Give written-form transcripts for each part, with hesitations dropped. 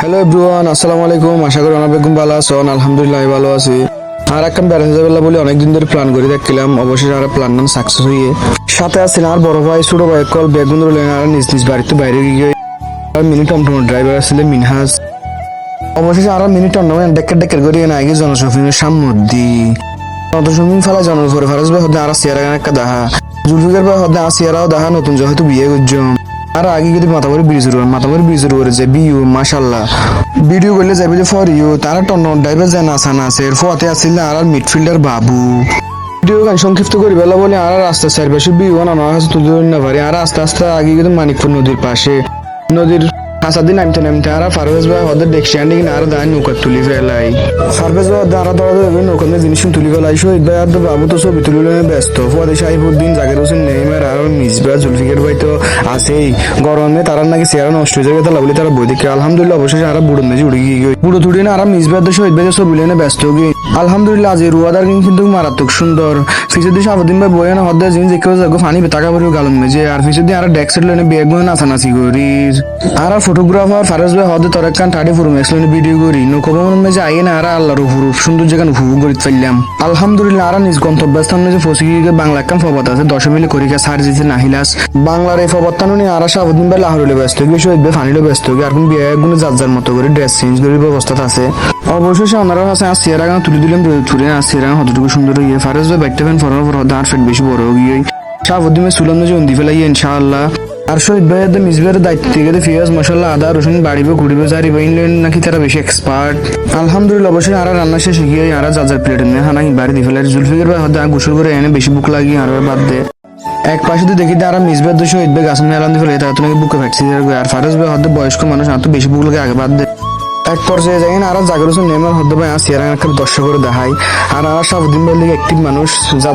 Hello everyone, আসসালামু আলাইকুম। আশা করি অনেক বেগুন ভালো আছেন। আলহামদুলিল্লাহ আমি ভালো আছি। আর একটা বেড়াতে যাবে বলে অনেকদিন ধরে প্ল্যান করে দেখছিলাম, অবশ্যই আর প্ল্যান সাকসেস হয়ে সাথে আছেন আর বড় ভাই ছোট ভাই কল বেগুন রইলেন আর নিজ নিজ বাড়িতে বাইরে গিয়ে আর মিনি টমটম ড্রাইভার আসলে মিনহাজ। অবশেষে আর মিনি টমটম ডেকের ডেকের করে না গিয়ে জনশপিংয়ের সামনে জনশপিং ফেলা জনপরে ফারাজ ভাই হতে আর সিয়ারা একটা দেখা জুলফিকার ভাই হতে আর সিয়ারাও দেখা নতুন যেহেতু বিয়ে করছো আর আগে যদি মাথাবাড়ি ব্রিজের উপরে যে বিউ মাশাল্লাহ ভিডিও করলে যাবে যে ফর ইউ তারা টন ড্রাইভার যায় নাসা নাসে ফতে আসছিল আর মিডফিল্ডার বাবু ভিডিও গান সংক্ষিপ্ত করি বেলা বলে আর রাস্তার চারপাশে বিউ আমার কাছে তুলে ধরে না পারি আর আস্তে আস্তে আগে কিন্তু মানিকপুর নদীর পাশে নদীর হাসাদি নামতে নামতে আর ফারভেজ ভাই হদের দেখছি আন্ডি আর দায় নৌকা তুলি ফেলাই ফারভেজ ভাই দ্বারা ধরা নৌকা জিনিস তুলি ফেলাই শহীদ ভাই আর বাবু তো ছবি তুলে ব্যস্ত ফদে সাহিবুদ্দিন জাগের হোসেন নেইমার আর মিসবা জুলফিকার ভাই তো আছেই গরমে তারা নাকি চেয়ারা নষ্ট হয়ে যাবে তাহলে বলে তারা বই দেখে আলহামদুলিল্লাহ অবশেষে আর বুড়ো মেজি উড়ে গিয়ে বুড়ো তুড়ি না আর মিসবা তো শহীদ ভাই ছবি লেনে ব্যস্ত গিয়ে আলহামদুলিল্লাহ আজ রুয়াদার কিন্তু মারাত্মক সুন্দর ফিসে দিয়ে সাবদিন ভাই বই না হদ্দে জিনিস দেখে যাগো ফানি টাকা পড়ে গালন মেজে আর ফিসে দিয়ে আর ডেক্সেট লেনে বেগ বই নাচানাচি করি আর ফটোগ্রাফার ফারাজ ভাই হদে তোর একখান টাড়ি ফুরুম এক্সপ্লেন ভিডিও করি নৌকোভ্রমণ মেজে আইয়ে না আর আল্লাহর হুরুফ সুন্দর জায়গা উপভোগ করে ফেললাম আলহামদুলিল্লাহ আর নিজ গন্তব্যস্থান যে ফসিকে বাংলা একখান ফবাত আছে 10 মিলে করিকা সার দিতে নাহিলাস বাংলার এই ফবাত্তান নিয়ে আর সাবদিন ভাই লাহোরে ব্যস্ত গিয়ে শহীদ ভাই ফানিলে ব্যস্ত গিয়ে আর কোন বিয়ে গুলো যার মতো করে ড্রেস চেঞ্জ করে ব্যবস্থা আছে অবশেষে ওনারা কাছে আর সিয়ারা গান তুলে দিলাম তুলে আর সিয়ারা হতটুকু সুন্দর হয়ে ফারাজ ভাই বাইকটা ফ্যান ফরার পর আর ফেট বেশি বড় গিয়ে সাবদিন ভাই সুলাম যে অন্দি ফেলাই ইনশাআল্লাহ আর শহীদ ভাইয়ের মিসবের দায়িত্ব থেকে ফিয়াজ মশলা আদা রসুন বাড়িবে ঘুরিবে জারিবে ইনলেন নাকি তারা বেশি এক্সপার্ট আলহামদুলিল্লাহ অবশ্যই আর রান্না শেষে গিয়ে আর যার প্লেট নিয়ে হানা বাড়ি দিয়ে ফেলে জুলফিকার ভাই হয়তো গোসল করে এনে বেশি বুক লাগিয়ে আর বাদ দে এক পাশে তো দেখি আর মিসবের দোষ শহীদ ভাই গাছ মেলান দিয়ে ফেলে তারা তো নাকি বুকে ফ্যাক্সি আর ফারুজ ভাই হয়তো বয়স্ক মানুষ আর তো বেশি বুক লাগে আগে বাদ দে এক পর্যায়ে যাই আর জাগর হোসেন নেমার হদ্দ ভাই আসিয়ার একটা দর্শক করে দেখাই আর সাবুদ্দিন ভাই লিগে একটি মানুষ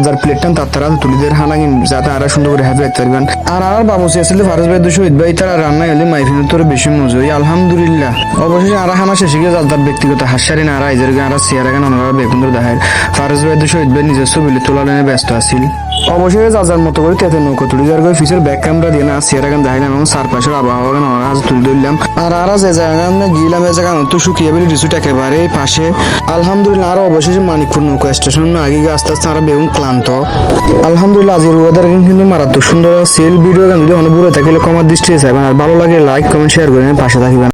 যার প্লেট টান তারা তুলিদের হানা যাতে আর সুন্দর করে হ্যাপি রাখতে পারবেন আর বাবুসি আসলে ফারুজ ভাই শহীদ ভাই তারা রান্না এলে মাইফিন তোর বেশি মজা হয় আলহামদুলিল্লাহ অবশেষে আর হানা শেষে গিয়ে যার ব্যক্তিগত হাসারি না আর আইজের আর সিয়ার গান ওনারা বেগুন দেখায় ফারুজ ভাই শহীদ ভাই নিজস্ব বিলে তোলা লেনে ব্যস্ত আছিল অবশ্যই যার মতো করে তেতে নৌকা তুলি যার করে ফিসের ব্যাক ক্যামেরা দিয়ে না সিয়ার গান দেখাইলাম এবং চারপাশের আবহাওয়া গান ওনারা হাতে তুলে ধরলাম আর যে জায়গা গিলাম এই জায়গা তো শুকিয়ে বলে রিসুট একেবারে পাশে আলহামদুলিল্লাহ আরো অবশেষে মানিকপুর নৌকা স্টেশন আগে আস্তে আস্তে আরো বেগুন ক্লান্ত আলহামদুলিল্লাহ আজকের ওয়েদার কিন্তু মারাত্মক সুন্দর সেল ভিডিও গান যদি অনেক বুড়ো থাকলে কমার দৃষ্টি চাইবেন আর ভালো লাগে লাইক কমেন্ট শেয়ার করে পাশে থাকবেন।